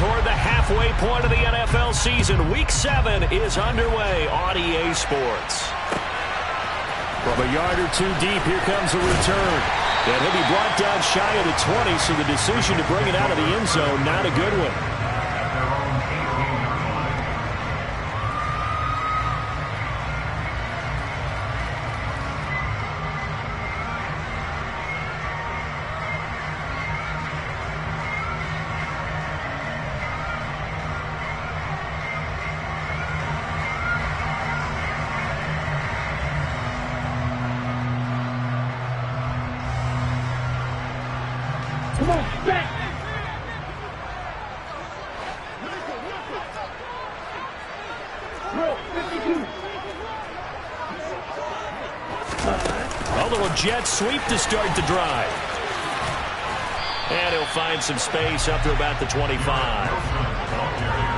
toward the halfway point of the NFL season. Week 7 is underway on EA Sports. From a yard or two deep, here comes a return. And he'll be brought down shy of the 20, so the decision to bring it out of the end zone, not a good one. Jet sweep to start the drive. And he'll find some space up to about the 25.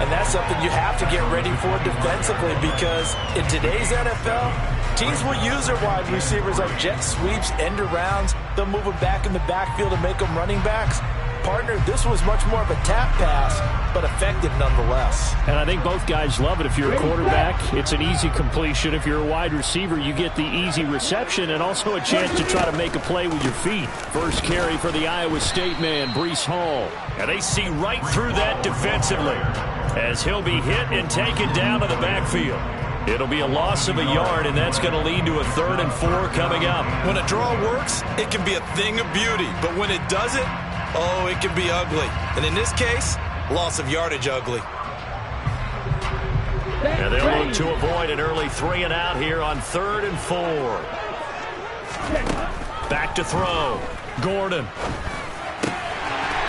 And that's something you have to get ready for defensively, because in today's NFL, teams will use their wide receivers on jet sweeps, end arounds. They'll move them back in the backfield and make them running backs. Partner, this was much more of a tap pass, but effective nonetheless. And I think both guys love it. If you're a quarterback, it's an easy completion. If you're a wide receiver, you get the easy reception and also a chance to try to make a play with your feet. First carry for the Iowa State man, Breece Hall. And they see right through that defensively as he'll be hit and taken down to the backfield. It'll be a loss of a yard, and that's going to lead to a 3rd and 4 coming up. When a draw works, it can be a thing of beauty. But when it doesn't, oh, it can be ugly. And in this case, loss of yardage ugly. And they'll look to avoid an early 3 and out here on 3rd and 4. Back to throw. Gordon.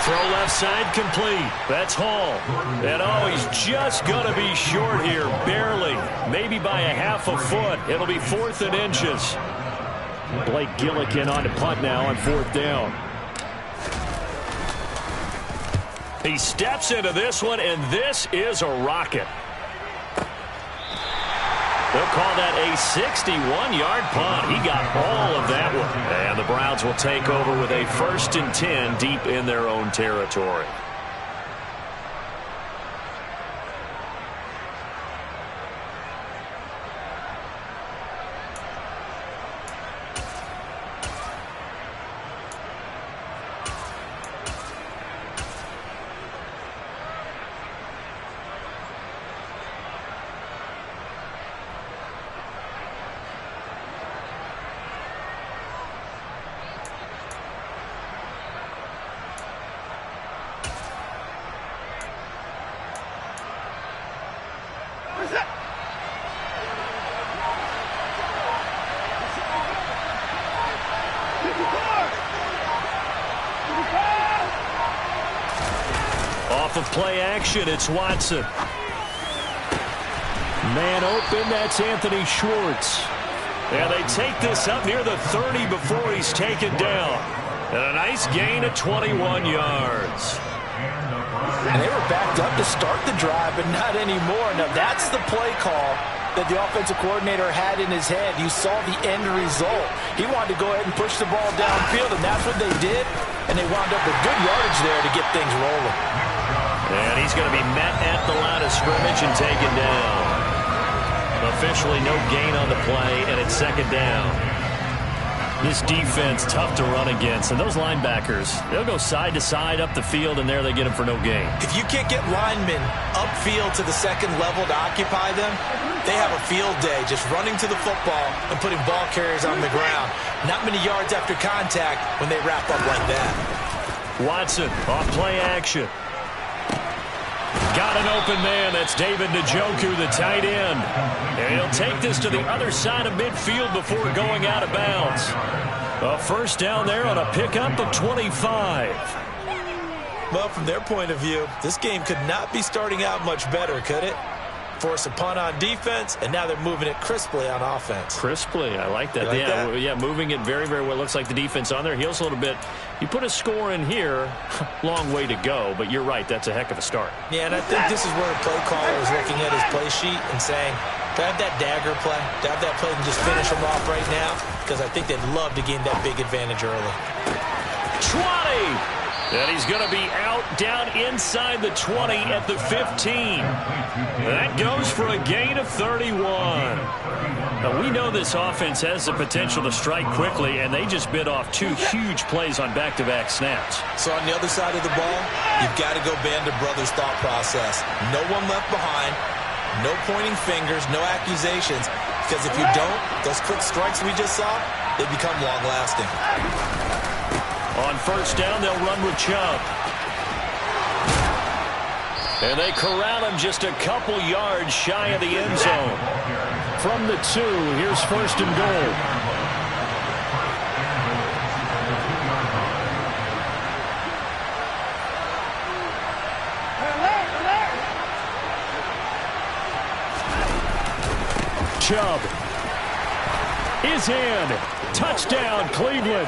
Throw left side complete. That's Hall. And oh, he's just going to be short here. Barely. Maybe by a half a foot. It'll be 4th and inches. Blake Gillikin on to punt now on 4th down. He steps into this one, and this is a rocket. They'll call that a 61-yard punt. He got all of that one. And the Browns will take over with a 1st and 10 deep in their own territory. Off of play action, it's Watson. Man open, that's Anthony Schwartz. And they take this up near the 30 before he's taken down. And a nice gain of 21 yards. And they were backed up to start the drive, but not anymore. Now, that's the play call that the offensive coordinator had in his head. You saw the end result. He wanted to go ahead and push the ball downfield, and that's what they did. And they wound up with good yardage there to get things rolling. And he's going to be met at the line of scrimmage and taken down. Officially no gain on the play, and it's 2nd down. This defense tough to run against, and those linebackers, they'll go side to side up the field, and there they get them for no gain. If you can't get linemen upfield to the 2nd level to occupy them, they have a field day just running to the football and putting ball carriers on the ground. Not many yards after contact when they wrap up like that. Watson off play action. Got an open man. That's David Njoku, the tight end. And he'll take this to the other side of midfield before going out of bounds. A 1st down there on a pickup of 25. Well, from their point of view, this game could not be starting out much better, could it? Force a punt on defense, and now they're moving it crisply on offense. Crisply, I like that. Yeah, moving it very, very well. Looks like the defense on their heels a little bit. You put a score in here, long way to go, but you're right, that's a heck of a start. Yeah, and I think this is where the play caller is looking at his play sheet and saying, to have that dagger play, to have that play and just finish them off right now, because I think they'd love to gain that big advantage early. 20! And he's going to be out down inside the 20 at the 15. That goes for a gain of 31. Now, we know this offense has the potential to strike quickly, and they just bit off 2 huge plays on back-to-back snaps. So on the other side of the ball, you've got to go Band of Brothers thought process. No one left behind, no pointing fingers, no accusations, because if you don't, those quick strikes we just saw, they become long-lasting. On first down, they'll run with Chubb. And they corral him just a couple yards shy of the end zone. From the 2, here's first and goal. Chubb is in. Touchdown, Cleveland.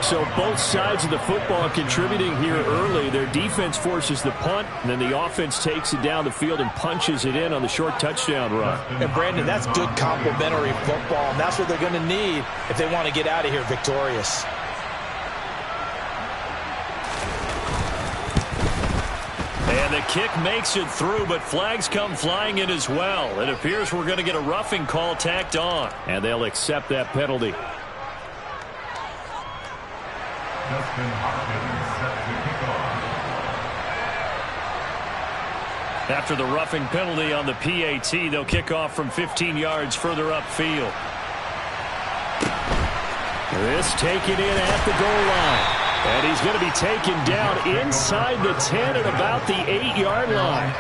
So both sides of the football contributing here early. Their defense forces the punt, and then the offense takes it down the field and punches it in on the short touchdown run. And, Brandon, that's good complementary football, and that's what they're going to need if they want to get out of here victorious. And the kick makes it through, but flags come flying in as well. It appears we're going to get a roughing call tacked on. And they'll accept that penalty. After the roughing penalty on the PAT, they'll kick off from 15 yards further upfield. This taken in at the goal line. And he's going to be taken down inside the 10 at about the 8-yard line.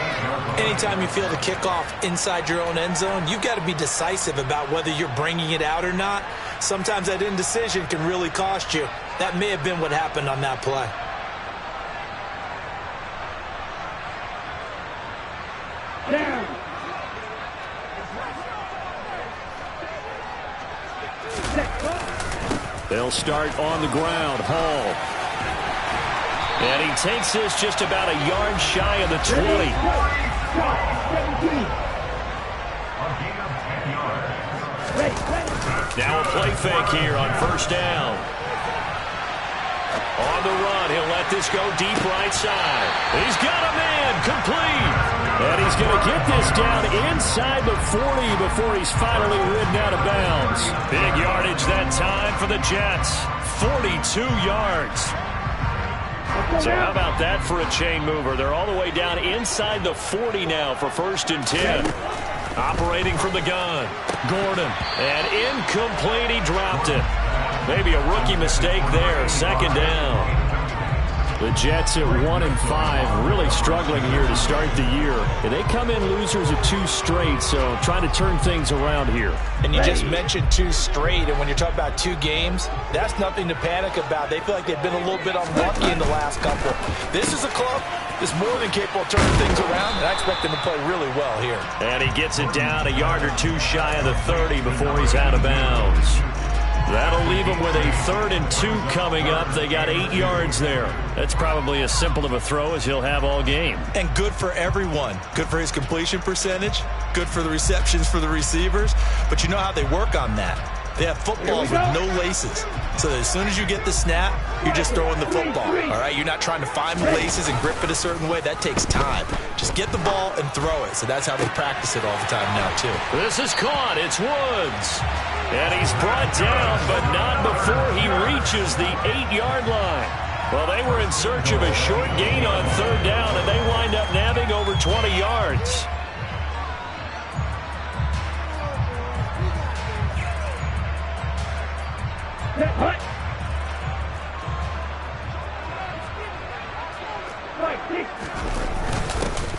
Anytime you feel the kickoff inside your own end zone, you've got to be decisive about whether you're bringing it out or not. Sometimes that indecision can really cost you. That may have been what happened on that play. They'll start on the ground. Hall. And he takes this just about a yard shy of the 20. Now a play fake here on first down. On the run, he'll let this go deep right side. He's got a man, complete. And he's going to get this down inside the 40 before he's finally ridden out of bounds. Big yardage that time for the Jets. 42 yards. So how about that for a chain mover? They're all the way down inside the 40 now for first and 10. Operating from the gun. Gordon. And incomplete. He dropped it. Maybe a rookie mistake there. Second down. The Jets at 1-5, really struggling here to start the year. And they come in losers of 2 straight, so trying to turn things around here. And you just mentioned 2 straight, and when you're talking about 2 games, that's nothing to panic about. They feel like they've been a little bit unlucky in the last couple. This is a club that's more than capable of turning things around, and I expect them to play really well here. And he gets it down a yard or 2 shy of the 30 before he's out of bounds. That'll leave them with a 3rd and 2 coming up. They got 8 yards there. That's probably as simple of a throw as he'll have all game. And good for everyone. Good for his completion percentage. Good for the receptions for the receivers. But you know how they work on that. They have footballs with no laces. So as soon as you get the snap, you're just throwing the football. All right, you're not trying to find the laces and grip it a certain way. That takes time. Just get the ball and throw it. So that's how they practice it all the time now, too. This is caught. It's Woods. And he's brought down, but not before he reaches the 8-yard line. Well, they were in search of a short gain on 3rd down, and they wind up nabbing over 20 yards.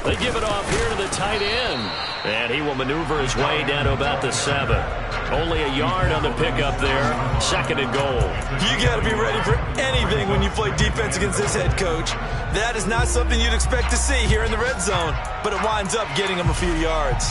They give it off here to the tight end. And he will maneuver his way down to about the 7. Only a yard on the pickup there. 2nd and goal. You got to be ready for anything when you play defense against this head coach. That is not something you'd expect to see here in the red zone. But it winds up getting him a few yards.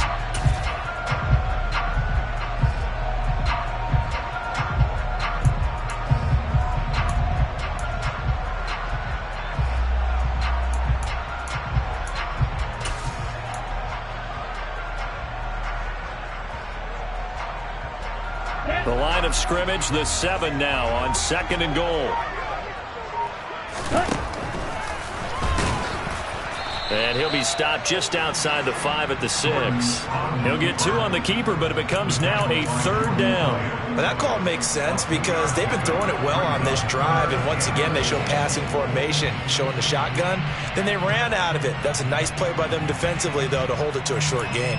The line of scrimmage, the 7 now on 2nd and goal. And he'll be stopped just outside the 5 at the 6. He'll get 2 on the keeper, but it becomes now a 3rd down. Well, that call makes sense because they've been throwing it well on this drive, and once again they show passing formation, showing the shotgun. Then they ran out of it. That's a nice play by them defensively, though, to hold it to a short gain.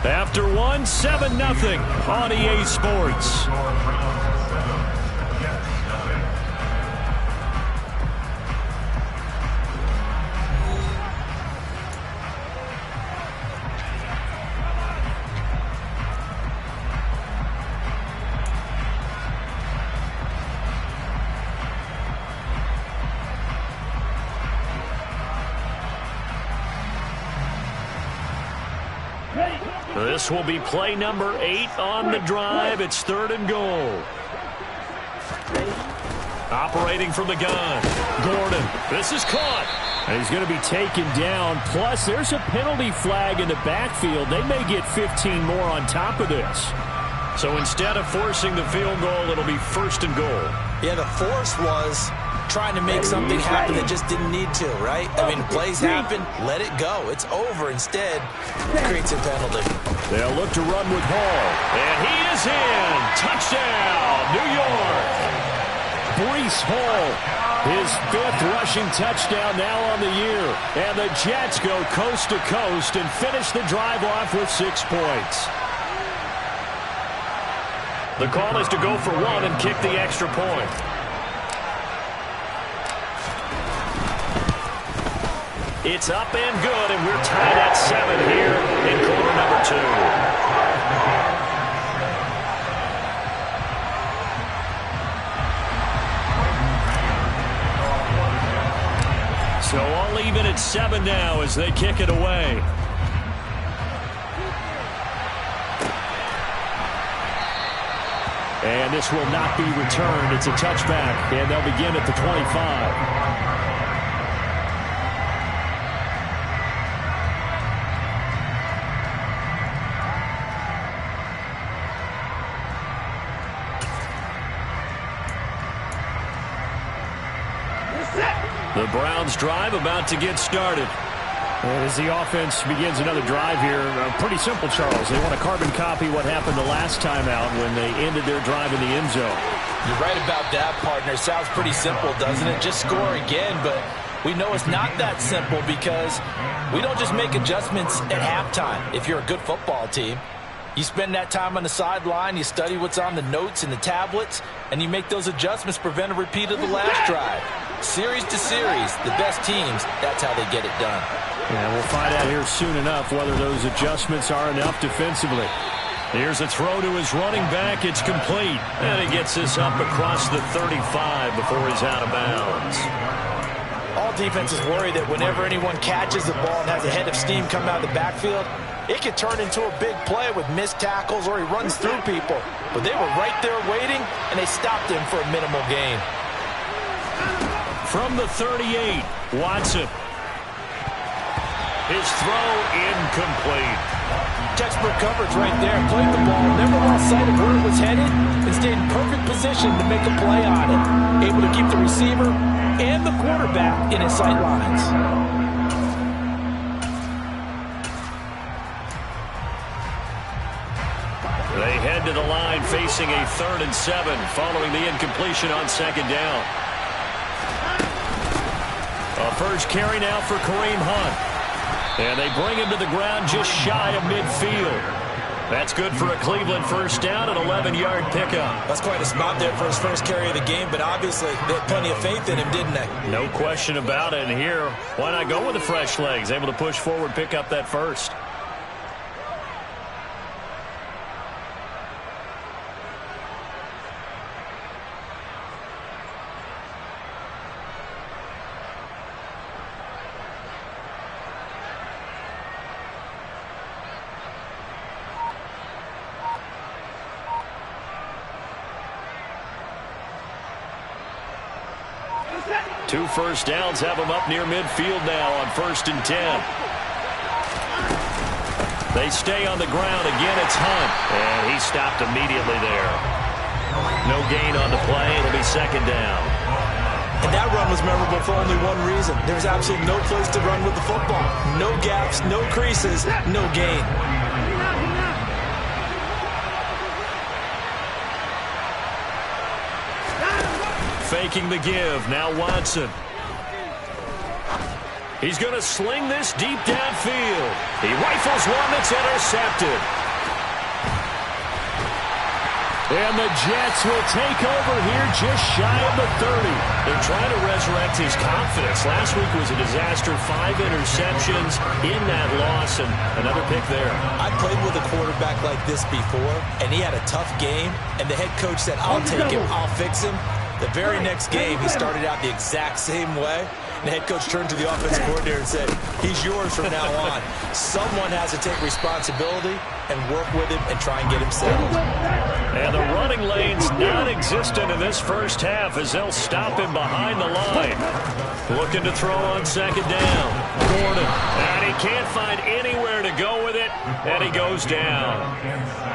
After 1, 7-0 on EA Sports. This will be play number 8 on the drive. It's 3rd and goal. Operating from the gun. Gordon. This is caught. And he's going to be taken down. Plus, there's a penalty flag in the backfield. They may get 15 more on top of this. So instead of forcing the field goal, it'll be 1st and goal. Yeah, the force was trying to make something happen that just didn't need to, right? I mean, plays happen, let it go. It's over. Instead, creates a penalty. They'll look to run with Hall. And he is in. Touchdown, New York. Breece Hall, his 5th rushing touchdown now on the year. And the Jets go coast to coast and finish the drive off with 6 points. The call is to go for 1 and kick the extra point. It's up and good, and we're tied at 7 here in quarter number 2. So all even at 7 now as they kick it away. And this will not be returned. It's a touchback, and they'll begin at the 25. The Browns drive about to get started. And as the offense begins another drive here, pretty simple, Charles. They want to carbon copy what happened the last time out when they ended their drive in the end zone. You're right about that, partner. Sounds pretty simple, doesn't it? Just score again, but we know it's not that simple because we don't just make adjustments at halftime. If you're a good football team, you spend that time on the sideline, you study what's on the notes and the tablets, and you make those adjustments, prevent a repeat of the last drive. Series to series, the best teams, that's how they get it done. Yeah, we'll find out here soon enough whether those adjustments are enough defensively. Here's a throw to his running back. It's complete. And he gets this up across the 35 before he's out of bounds. All defenses worry that whenever anyone catches the ball and has a head of steam coming out of the backfield, it could turn into a big play with missed tackles or he runs through people. But they were right there waiting, and they stopped him for a minimal gain. From the 38, Watson. His throw incomplete. Textbook coverage right there. Played the ball, never lost sight of where it was headed, and stayed in perfect position to make a play on it. Able to keep the receiver and the quarterback in his sight lines. They head to the line facing a 3rd and 7 following the incompletion on 2nd down. A first carry now for Kareem Hunt. And they bring him to the ground just shy of midfield. That's good for a Cleveland first down, an 11-yard pickup. That's quite a spot there for his first carry of the game, but obviously they had plenty of faith in him, didn't they? No question about it. And here, why not go with the fresh legs? Able to push forward, pick up that first. 2 first downs have him up near midfield now on 1st and 10. They stay on the ground. Again, it's Hunt. And he stopped immediately there. No gain on the play. It'll be 2nd down. And that run was memorable for only one reason. There's absolutely no place to run with the football. No gaps, no creases, no gain. Faking the give. Now Watson. He's going to sling this deep downfield. He rifles one that's intercepted. And the Jets will take over here just shy of the 30. They're trying to resurrect his confidence. Last week was a disaster. 5 interceptions in that loss, and another pick there. I played with a quarterback like this before, and he had a tough game, and the head coach said, I'll take him, I'll fix him. The very next game, he started out the exact same way. And the head coach turned to the offensive coordinator and said, he's yours from now on. Someone has to take responsibility and work with him and try and get him settled. And the running lane's non-existent in this first half as they'll stop him behind the line. Looking to throw on 2nd down. Gordon. And he can't find anywhere to go with it. And he goes down.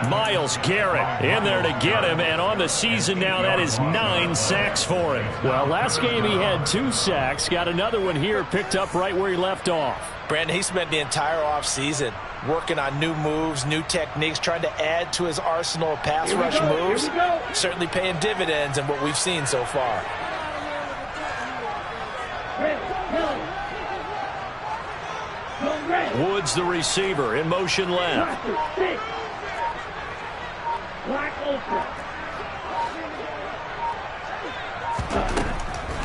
Myles Garrett in there to get him. And on the season now, that is 9 sacks for him. Well, last game he had 2 sacks. Got another one here, picked up right where he left off. Brandon, he spent the entire offseason working on new moves, new techniques, trying to add to his arsenal of pass rush moves. Certainly paying dividends in what we've seen so far. Woods, the receiver, in motion left.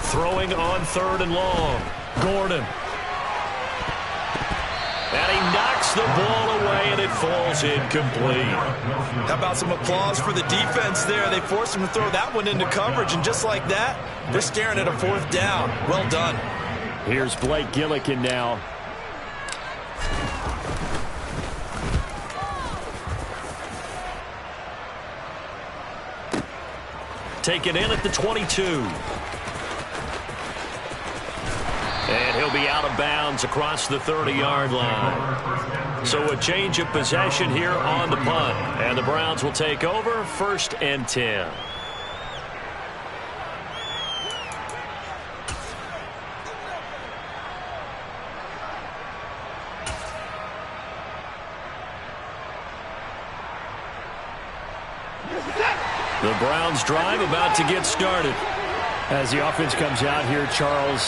Throwing on 3rd and long. Gordon. And he knocks the ball away, and it falls incomplete. How about some applause for the defense there? They forced him to throw that one into coverage, and just like that, they're staring at a 4th down. Well done. Here's Blake Gillikin now. Taken in at the 22. And he'll be out of bounds across the 30-yard line. So a change of possession here on the punt. And the Browns will take over 1st and 10. The Browns drive about to get started. As the offense comes out here, Charles,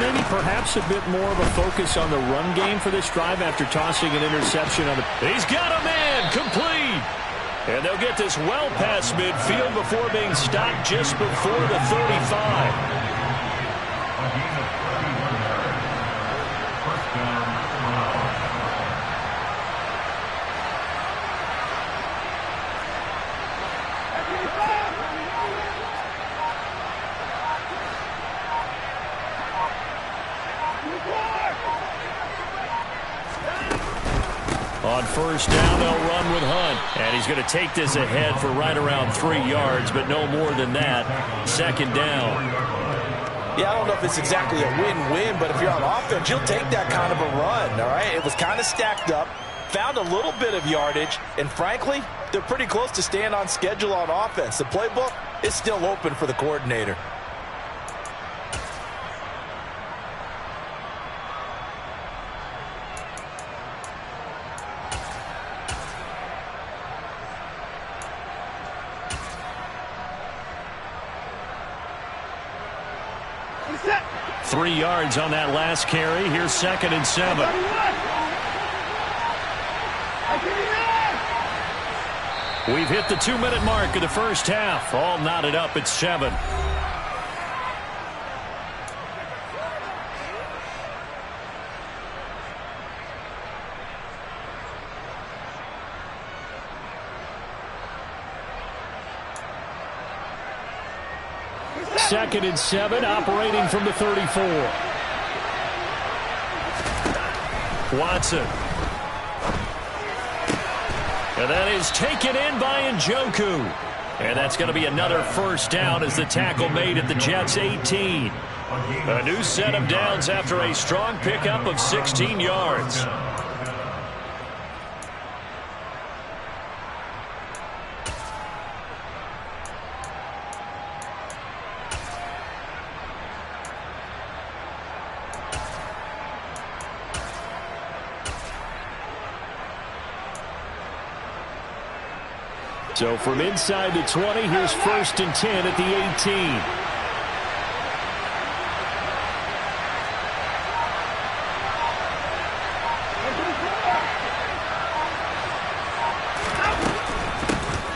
maybe perhaps a bit more of a focus on the run game for this drive after tossing an interception on the... He's got a man, complete. And they'll get this well past midfield before being stopped just before the 35. On 1st down, they'll run with Hunt. And he's going to take this ahead for right around 3 yards, but no more than that. 2nd down. Yeah, I don't know if it's exactly a win-win, but if you're on offense, you'll take that kind of a run, all right? It was kind of stacked up, found a little bit of yardage, and frankly, they're pretty close to staying on schedule on offense. The playbook is still open for the coordinator. Set. 3 yards on that last carry. Here's 2nd and 7. We've hit the 2-minute mark of the first half. All knotted up at 7. Second and 7, operating from the 34. Watson. And that is taken in by Njoku. And that's going to be another first down as the tackle made at the Jets' 18. A new set of downs after a strong pickup of 16 yards. So from inside the 20, here's 1st and 10 at the 18.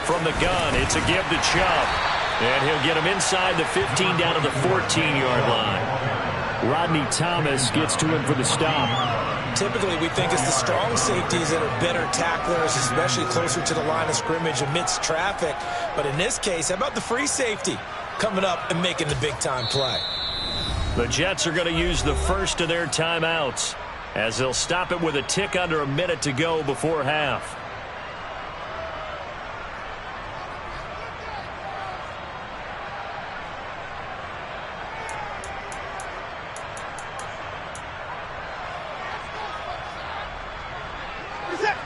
From the gun, it's a give to Chubb. And he'll get him inside the 15 down to the 14-yard line. Rodney Thomas gets to him for the stop. Typically, we think it's the strong safeties that are better tacklers, especially closer to the line of scrimmage amidst traffic. But in this case, how about the free safety coming up and making the big-time play? The Jets are going to use the first of their timeouts as they'll stop it with a tick under a minute to go before half.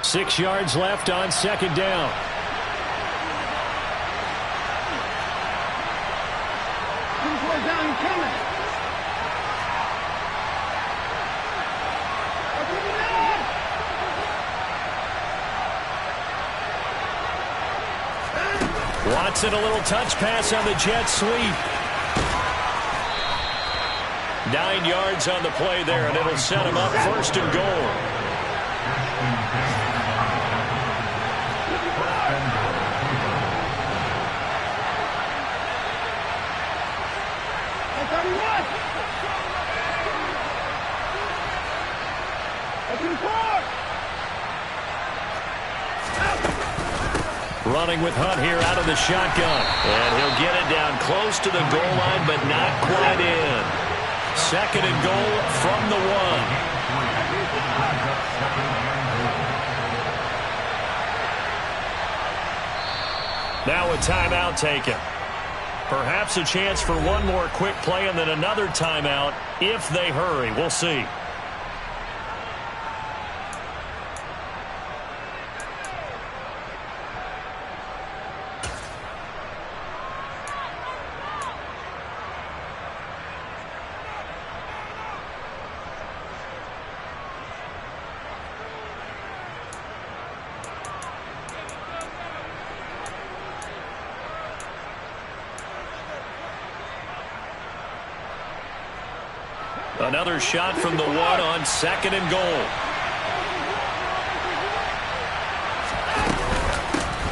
Six yards left on 2nd down. Watson, a little touch pass on the jet sweep. 9 yards on the play there, and it'll set him up 1st and goal. Running with Hunt here out of the shotgun. And he'll get it down close to the goal line, but not quite in. 2nd and goal from the 1. Now a timeout taken. Perhaps a chance for one more quick play and then another timeout if they hurry. We'll see. Another shot from the 1 on 2nd and goal.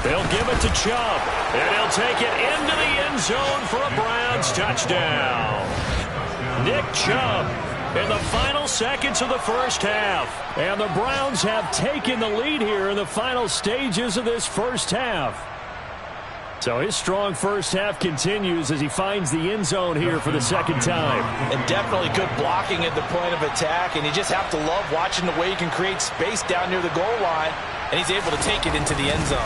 They'll give it to Chubb, and he'll take it into the end zone for a Browns touchdown. Nick Chubb in the final seconds of the first half. And the Browns have taken the lead here in the final stages of this first half. So his strong first half continues as he finds the end zone here for the 2nd time. And definitely good blocking at the point of attack, and you just have to love watching the way he can create space down near the goal line, and he's able to take it into the end zone.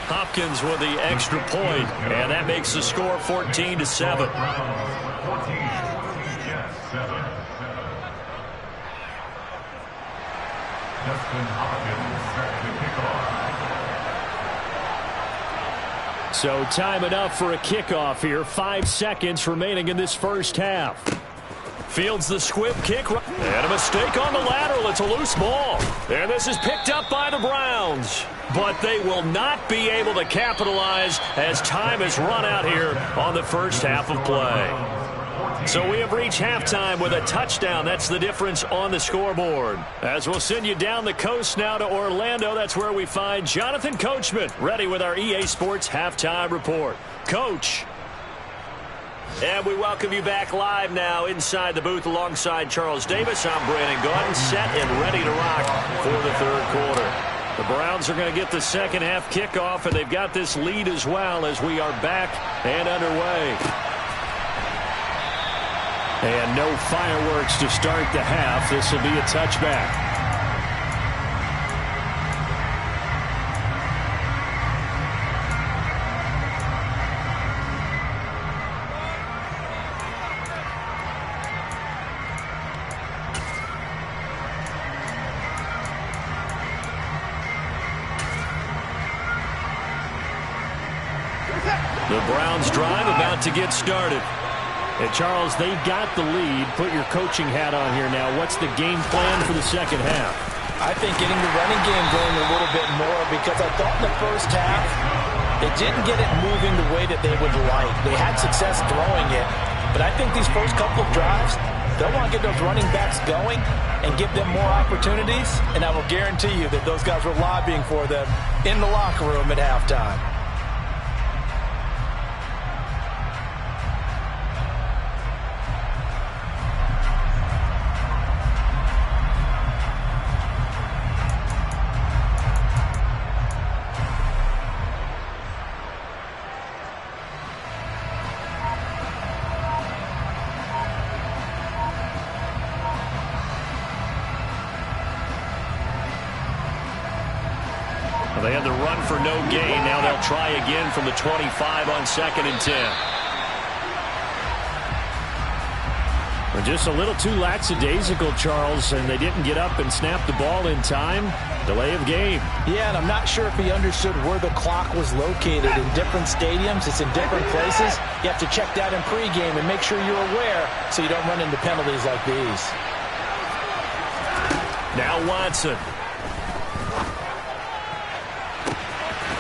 Hopkins with the extra point, and that makes the score 14-7. Justin Hopkins set the kickoff. So time enough for a kickoff here. 5 seconds remaining in this first half. Fields the squib kick. And a mistake on the lateral. It's a loose ball. And this is picked up by the Browns. But they will not be able to capitalize as time has run out here on the first half of play. So we have reached halftime with a touchdown. That's the difference on the scoreboard. As we'll send you down the coast now to Orlando, that's where we find Jonathan Coachman ready with our EA Sports Halftime Report. Coach. And we welcome you back live now inside the booth alongside Charles Davis. I'm Brandon Gaudin, set and ready to rock for the third quarter. The Browns are going to get the second half kickoff, and they've got this lead as well as we are back and underway. And no fireworks to start the half. This will be a touchback. The Browns drive about to get started. And Charles, they got the lead. Put your coaching hat on here now. What's the game plan for the second half? I think getting the running game going a little bit more, because I thought in the first half they didn't get it moving the way that they would like. They had success throwing it, but I think these first couple of drives, they'll want to get those running backs going and give them more opportunities, and I will guarantee you that those guys were lobbying for them in the locker room at halftime. They had the run for no gain. Now they'll try again from the 25 on 2nd and 10. Well, just a little too lackadaisical, Charles, and they didn't get up and snap the ball in time. Delay of game. Yeah, and I'm not sure if he understood where the clock was located. In different stadiums, it's in different places. You have to check that in pregame and make sure you're aware so you don't run into penalties like these. Now Watson.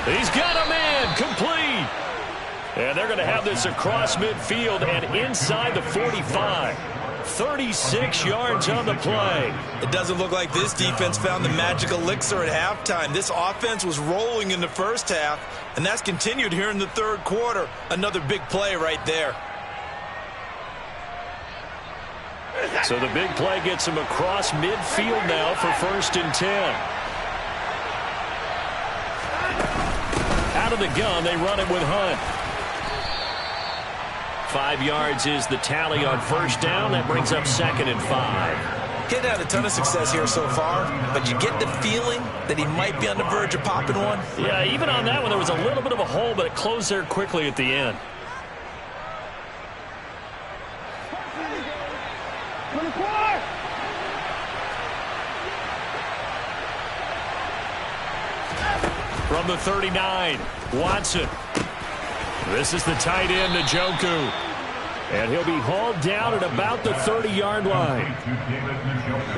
He's got a man, complete. And they're going to have this across midfield and inside the 45. 36 yards on the play. It doesn't look like this defense found the magic elixir at halftime. This offense was rolling in the first half, and that's continued here in the third quarter. Another big play right there. So the big play gets him across midfield now for 1st and 10. Out of the gun, they run it with Hunt. 5 yards is the tally on 1st down. That brings up 2nd and 5. He's had a ton of success here so far, but you get the feeling that he might be on the verge of popping one. Yeah, even on that one, there was a little bit of a hole, but it closed there quickly at the end. From the 39, Watson. This is the tight end, Njoku. And he'll be hauled down at about the 30-yard line.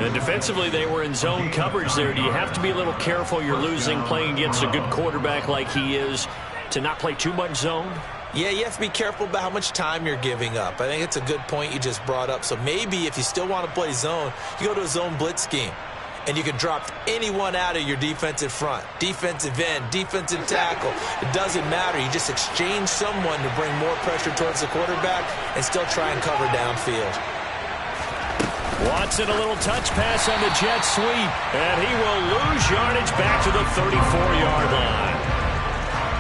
And defensively, they were in zone coverage there. Do you have to be a little careful? You're losing, playing against a good quarterback like he is, to not play too much zone? Yeah, you have to be careful about how much time you're giving up. I think it's a good point you just brought up. So maybe if you still want to play zone, you go to a zone blitz scheme. And you can drop anyone out of your defensive front. Defensive end, defensive tackle. It doesn't matter. You just exchange someone to bring more pressure towards the quarterback and still try and cover downfield. Watson, a little touch pass on the jet sweep. And he will lose yardage back to the 34-yard line.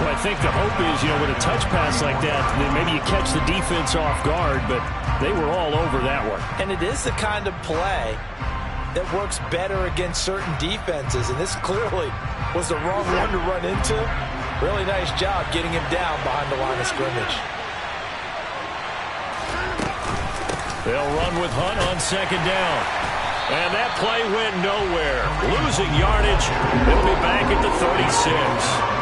Well, I think the hope is, with a touch pass like that, then maybe you catch the defense off guard, but they were all over that one. And it is the kind of play that works better against certain defenses, and this clearly was the wrong one to run into. Really nice job getting him down behind the line of scrimmage. They'll run with Hunt on 2nd down. And that play went nowhere. Losing yardage. It'll be back at the 36.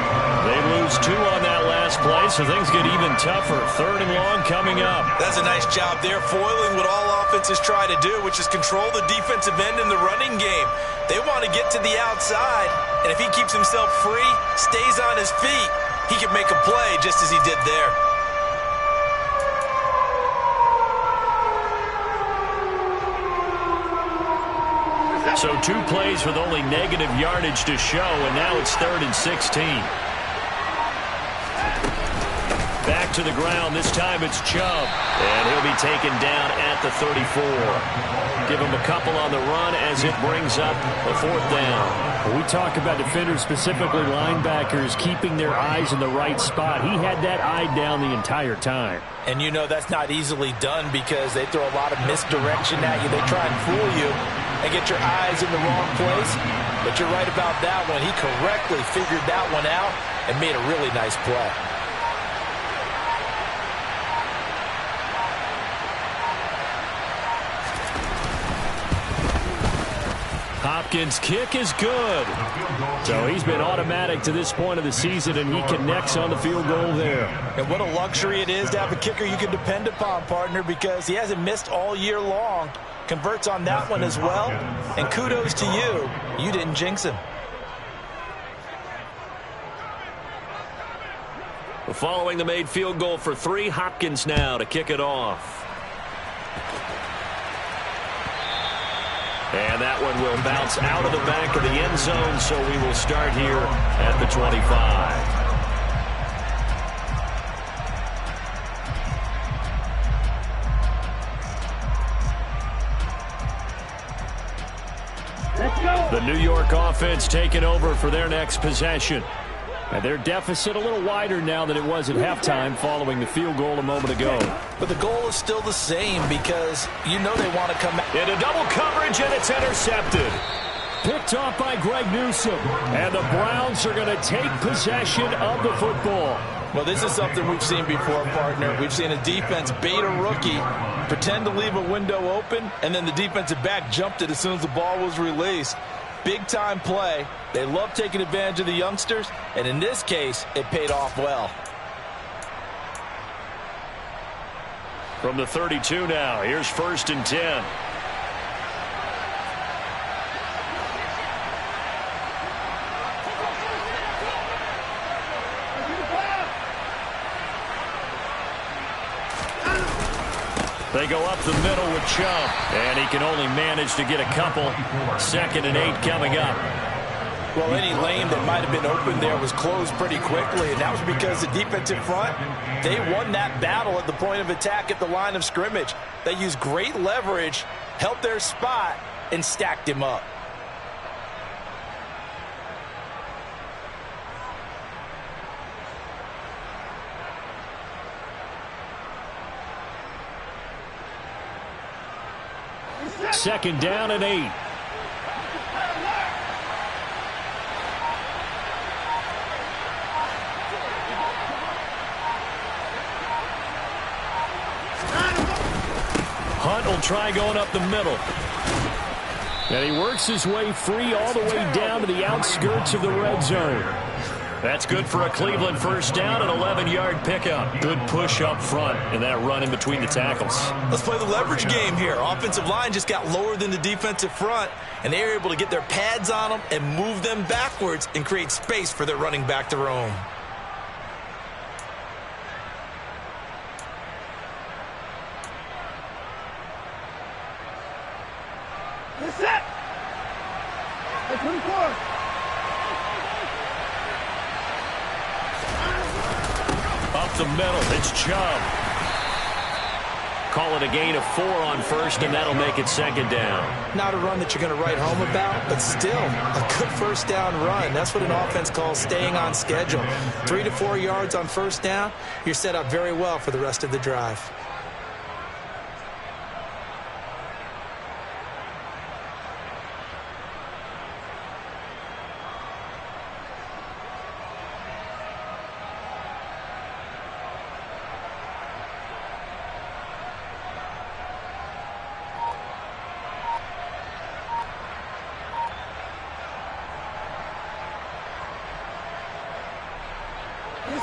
They lose 2 on that last play, so things get even tougher. 3rd and long coming up. That's a nice job there, foiling what all offenses try to do, which is control the defensive end in the running game. They want to get to the outside, and if he keeps himself free, stays on his feet, he can make a play just as he did there. So 2 plays with only negative yardage to show, and now it's 3rd and 16. Back to the ground. This time it's Chubb. And he'll be taken down at the 34. Give him a couple on the run as it brings up a 4th down. When we talk about defenders, specifically linebackers, keeping their eyes in the right spot. He had that eye down the entire time. And that's not easily done because they throw a lot of misdirection at you. They try and fool you and get your eyes in the wrong place. But you're right about that one. He correctly figured that one out and made a really nice play. Hopkins' kick is good. So he's been automatic to this point of the season, and he connects on the field goal there. And what a luxury it is to have a kicker you can depend upon, partner, because he hasn't missed all year long. Converts on that one as well. And kudos to you. You didn't jinx him. Following the made field goal for 3, Hopkins now to kick it off. And that one will bounce out of the back of the end zone, so we will start here at the 25. The New York offense taking over for their next possession. And their deficit a little wider now than it was at halftime following the field goal a moment ago. But the goal is still the same because you know they want to come back. Into double coverage, and it's intercepted. Picked off by Greg Newsome. And the Browns are going to take possession of the football. Well, this is something we've seen before, partner. We've seen a defense bait a rookie, pretend to leave a window open, and then the defensive back jumped it as soon as the ball was released. Big-time play. They love taking advantage of the youngsters, and in this case, it paid off well. From the 32 now, here's 1st and 10. They go up the middle with Chubb, and he can only manage to get a couple. 2nd and 8 coming up. Well, any lane that might have been open there was closed pretty quickly, and that was because the defensive front, they won that battle at the point of attack at the line of scrimmage. They used great leverage, held their spot, and stacked him up. Second down and 8. Hunt will try going up the middle. And he works his way free all the way down to the outskirts of the red zone. That's good for a Cleveland first down, an 11-yard pickup. Good push up front and that run in between the tackles. Let's play the leverage game here. Offensive line just got lower than the defensive front, and they were able to get their pads on them and move them backwards and create space for their running back to roam. Up the middle, it's Chubb. Call it a gain of 4 on 1st, and that'll make it 2nd down. Not a run that you're going to write home about, but still a good first down run. That's what an offense calls staying on schedule. 3 to 4 yards on first down, you're set up very well for the rest of the drive.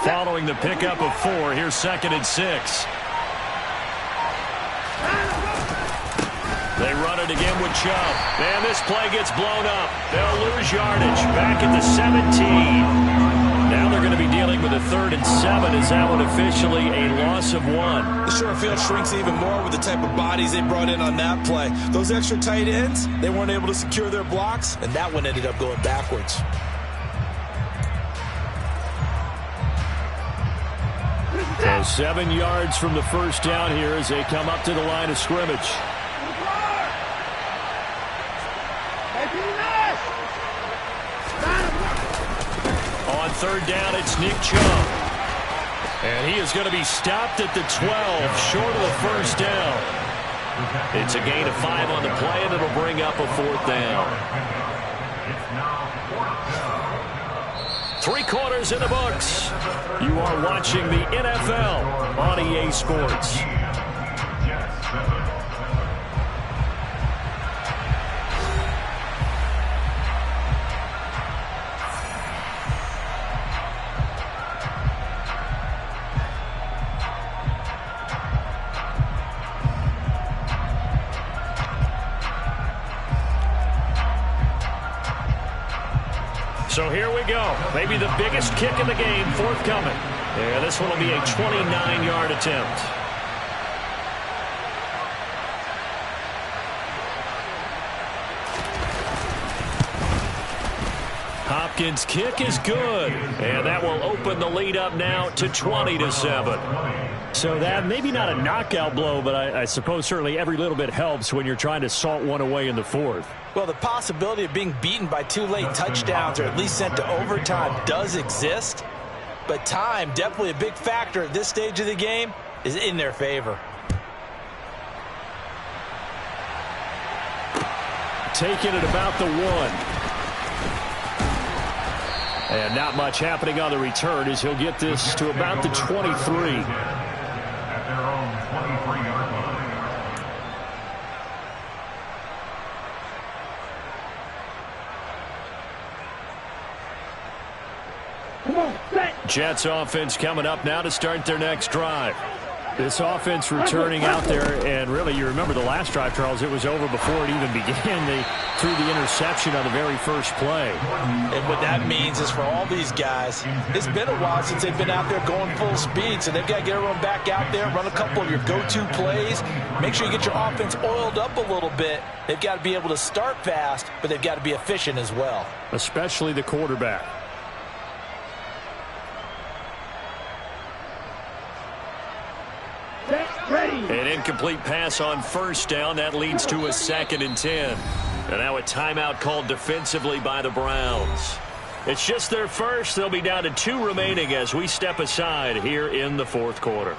Following the pickup of 4, here's 2nd and 6. They run it again with Chubb. And this play gets blown up. They'll lose yardage. Back at the 17. Now they're going to be dealing with a 3rd and 7. Is that one officially a loss of 1? The short field shrinks even more with the type of bodies they brought in on that play. Those extra tight ends, they weren't able to secure their blocks, and that one ended up going backwards. So 7 yards from the first down here as they come up to the line of scrimmage. On 3rd down, it's Nick Chubb. And he is going to be stopped at the 12, short of the first down. It's a gain of 5 on the play, and it'll bring up a 4th down. 3 quarters in the books. You are watching the NFL on EA Sports. So here we go. Maybe the biggest kick in the game forthcoming. Yeah, this one will be a 29-yard attempt. Hopkins' kick is good. And that will open the lead up now to 20-7. So that maybe not a knockout blow, but I suppose certainly every little bit helps when you're trying to salt one away in the fourth. Well, the possibility of being beaten by 2 late touchdowns or at least sent to overtime does exist. But time, definitely a big factor at this stage of the game, is in their favor. Taking it about the 1. And not much happening on the return as he'll get this to about the 23. At their own 23-yard line. Jets offense coming up now to start their next drive. This offense returning out there, and really, you remember the last drive, Charles, it was over before it even began. They threw the interception on the very first play. And what that means is for all these guys, it's been a while since they've been out there going full speed, so they've got to get everyone back out there, run a couple of your go-to plays, make sure you get your offense oiled up a little bit. They've got to be able to start fast, but they've got to be efficient as well. Especially the quarterback. An incomplete pass on first down. That leads to a 2nd and 10. And now a timeout called defensively by the Browns. It's just their first. They'll be down to 2 remaining as we step aside here in the fourth quarter.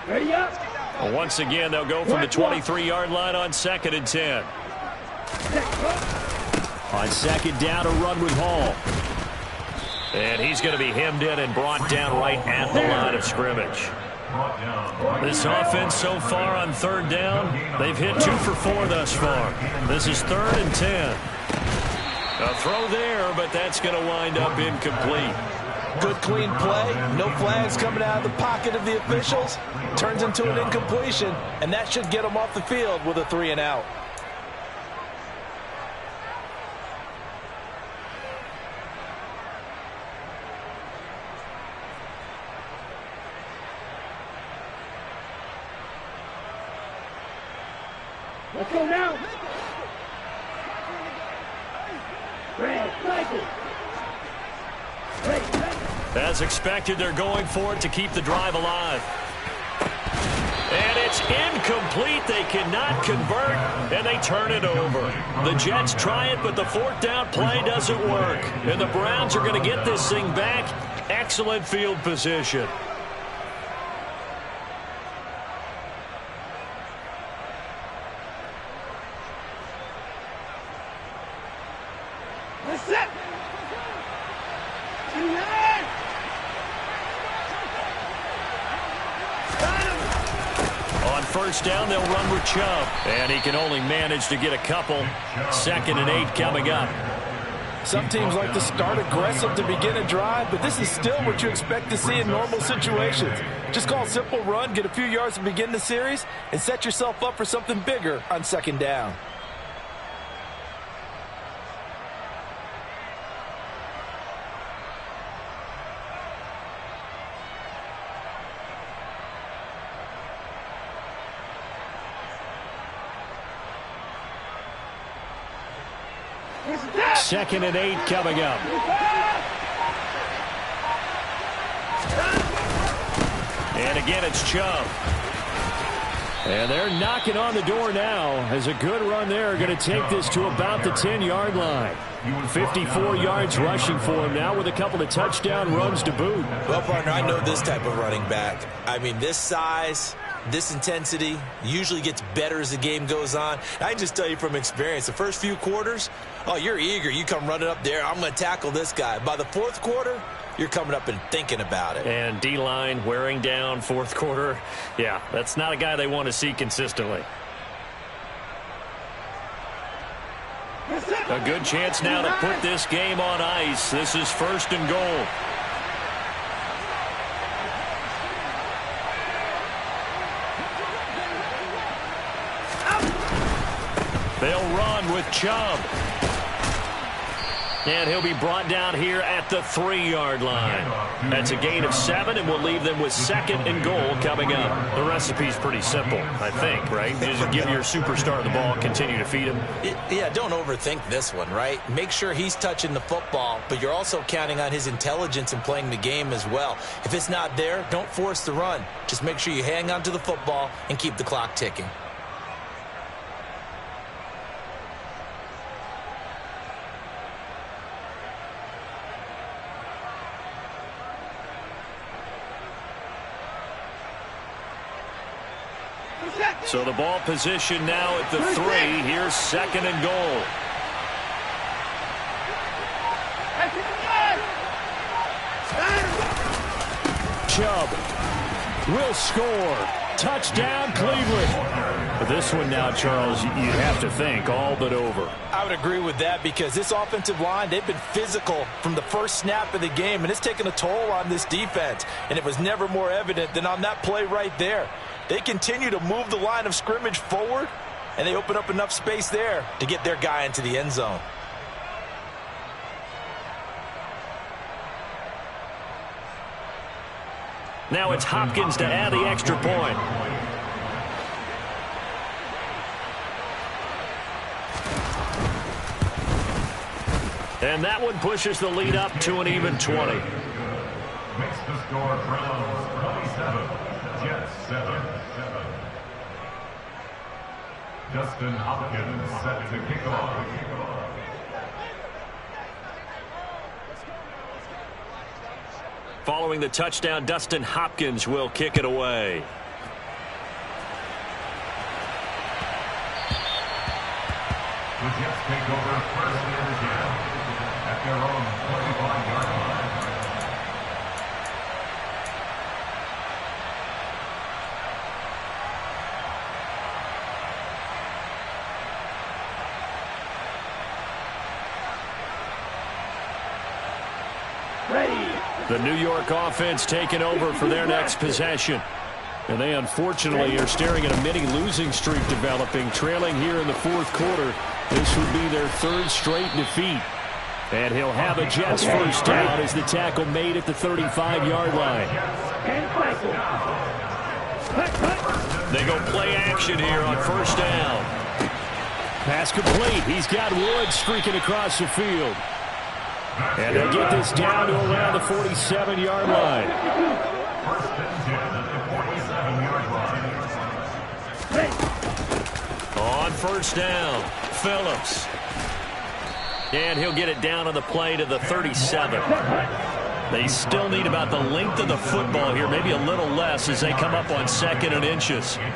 Ready up. Once again, they'll go from the 23-yard line on 2nd and 10. On 2nd down, a run with Hall. And he's going to be hemmed in and brought down right at the line of scrimmage. This offense so far on 3rd down, they've hit 2 for 4 thus far. This is 3rd and 10. A throw there, but that's going to wind up incomplete. Good, clean play. No flags coming out of the pocket of the officials. Turns into an incompletion, and that should get them off the field with a 3 and out. Let's go now. As expected, they're going for it to keep the drive alive. And it's incomplete. They cannot convert, and they turn it over. The Jets try it, but the 4th down play doesn't work. And the Browns are going to get this thing back. Excellent field position. First down, they'll run with Chubb. And he can only manage to get a couple. 2nd and 8 coming up. Some teams like to start aggressive to begin a drive, but this is still what you expect to see in normal situations. Just call a simple run, get a few yards to begin the series, and set yourself up for something bigger on 2nd down. Second and 8 coming up. And again, it's Chubb. And they're knocking on the door now as a good run there. Going to take this to about the 10-yard line. 54 yards rushing for him now with a couple of touchdown runs to boot. Well, partner, I know this type of running back. I mean, this size, this intensity usually gets better as the game goes on. I can just tell you from experience, the first few quarters, oh, you're eager. You come running up there, I'm going to tackle this guy. By the 4th quarter, you're coming up and thinking about it. And D-line wearing down 4th quarter. Yeah, that's not a guy they want to see consistently. A good chance now to put this game on ice. This is 1st and goal. ground with Chubb. And he'll be brought down here at the 3-yard line. That's a gain of 7, and we'll leave them with 2nd and goal coming up. The recipe's pretty simple, I think, right? You just give your superstar the ball, continue to feed him. Yeah, don't overthink this one, right? Make sure he's touching the football, but you're also counting on his intelligence in playing the game as well. If it's not there, don't force the run. Just make sure you hang on to the football and keep the clock ticking. So the ball position now at the 3. Here's 2nd and goal. Chubb will score. Touchdown, Cleveland. But this one now, Charles, you'd have to think all but over. I would agree with that because this offensive line, they've been physical from the first snap of the game, and it's taken a toll on this defense. And it was never more evident than on that play right there. They continue to move the line of scrimmage forward, and they open up enough space there to get their guy into the end zone. Now it's Hopkins to add the extra point. And that one pushes the lead up to an even 20. Makes the score Browns 27, Jets 7. Dustin Hopkins set to kick off. Following the touchdown, Dustin Hopkins will kick it away. The Jets take over 1st and 10 at their own 25-yard line. The New York offense taking over for their next possession. And they unfortunately are staring at a mini losing streak developing, trailing here in the 4th quarter. This would be their 3rd straight defeat. And he'll have a Jets first down as the tackle made at the 35-yard line. They go play action here on 1st down. Pass complete. He's got Woods streaking across the field. And they'll get this down to around the 47-yard line. 1st and 10 at the 47-yard line. On 1st down, Phillips. And he'll get it down on the play to the 37. They still need about the length of the football here, maybe a little less as they come up on 2nd and inches. 2nd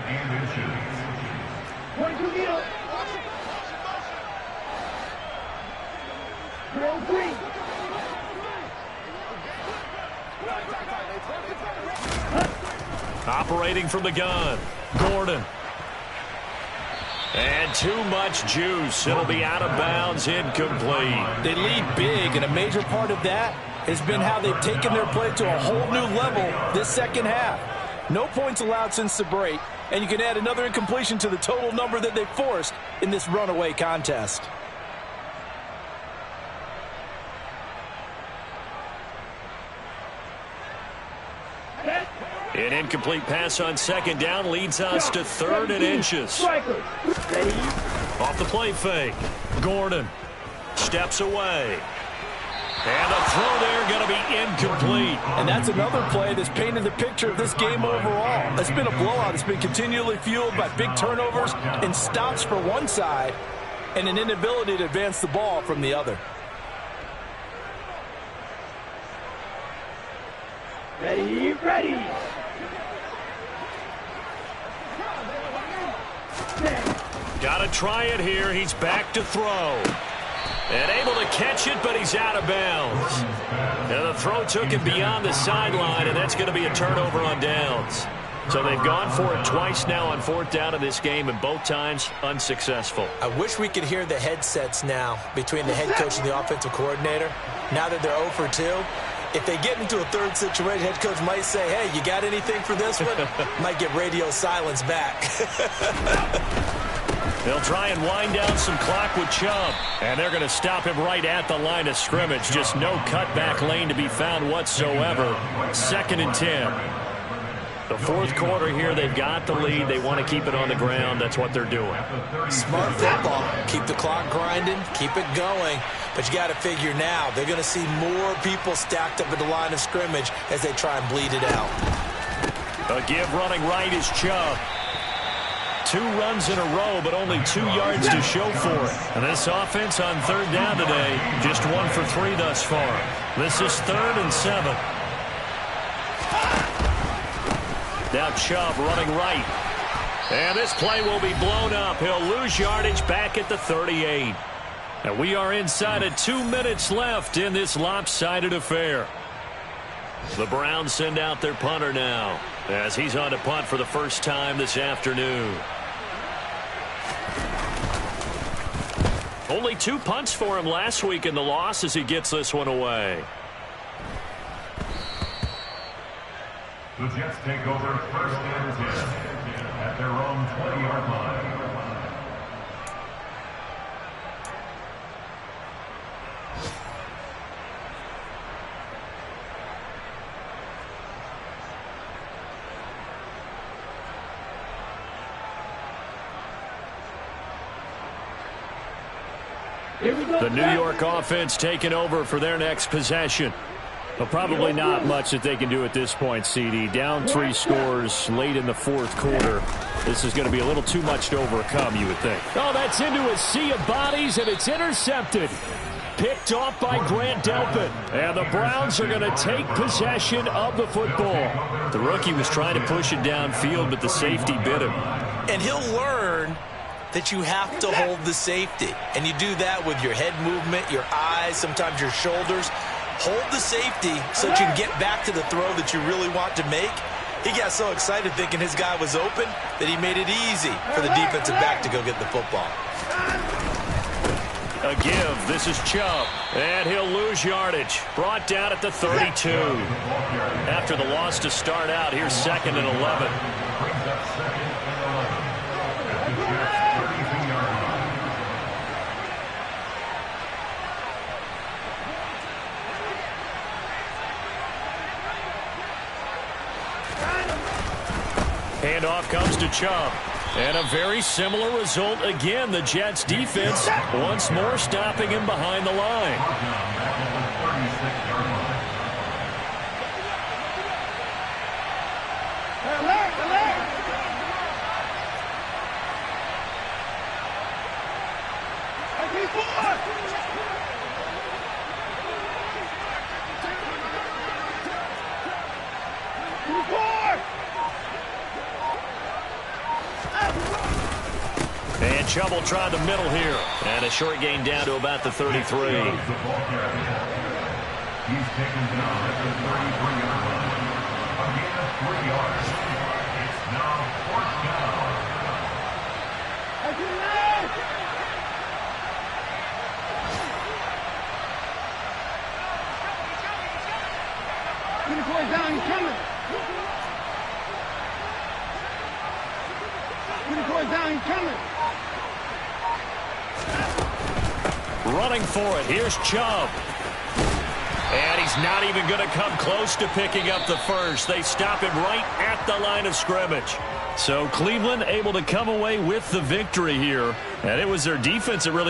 and inches. Operating from the gun, Gordon. And too much juice. It'll be out of bounds, incomplete. They lead big, and a major part of that has been how they've taken their play to a whole new level this second half. No points allowed since the break, and you can add another incompletion to the total number that they forced in this runaway contest. An incomplete pass on 2nd down leads us to 3rd and inches. Off the play fake. Gordon steps away. And the throw there going to be incomplete. And that's another play that's painted the picture of this game overall. It's been a blowout. It's been continually fueled by big turnovers and stops for one side and an inability to advance the ball from the other. Ready. Got to try it here. He's back to throw. And able to catch it, but he's out of bounds. And the throw took him beyond the sideline, and that's going to be a turnover on downs. So they've gone for it twice now on 4th down in this game, and both times unsuccessful. I wish we could hear the headsets now between the head coach and the offensive coordinator. Now that they're 0 for 2, if they get into a 3rd situation, head coach might say, hey, you got anything for this one? Might get radio silence back. They'll try and wind down some clock with Chubb. And they're going to stop him right at the line of scrimmage. Just no cutback lane to be found whatsoever. 2nd and 10. The fourth quarter here, they've got the lead. They want to keep it on the ground. That's what they're doing. Smart football. Keep the clock grinding. Keep it going. But you got to figure now, they're going to see more people stacked up at the line of scrimmage as they try and bleed it out. A give running right is Chubb. 2 runs in a row, but only 2 yards to show for it. And this offense on 3rd down today, just 1 for 3 thus far. This is 3rd and 7. Now Chubb running right. And this play will be blown up. He'll lose yardage back at the 38. And we are inside of 2 minutes left in this lopsided affair. The Browns send out their punter now as he's on to punt for the first time this afternoon. Only 2 punts for him last week in the loss as he gets this one away. The Jets take over 1st and 10 at their own 20-yard line. The New York offense taking over for their next possession. Well, probably not much that they can do at this point, CD. Down 3 scores late in the 4th quarter. This is going to be a little too much to overcome, you would think. Oh, that's into a sea of bodies, and it's intercepted. Picked off by Grant Delpit. And the Browns are going to take possession of the football. The rookie was trying to push it downfield, but the safety bit him. And he'll learn that you have to hold the safety. And you do that with your head movement, your eyes, sometimes your shoulders. Hold the safety so that you can get back to the throw that you really want to make. He got so excited thinking his guy was open that he made it easy for the defensive back to go get the football. A give. This is Chubb. And he'll lose yardage. Brought down at the 32. After the loss to start out, here's 2nd and 11. Handoff comes to Chubb. And a very similar result again. The Jets defense once more stopping him behind the line. And Chubb will try the middle here. And a short gain down to about the 33. He's taken down at the 33-yard line. A gain of 3 yards. It's now 4th down. Down, he's coming. Down, he's coming. Running for it. Here's Chubb. And he's not even going to come close to picking up the first. They stop him right at the line of scrimmage. So Cleveland able to come away with the victory here. And it was their defense that really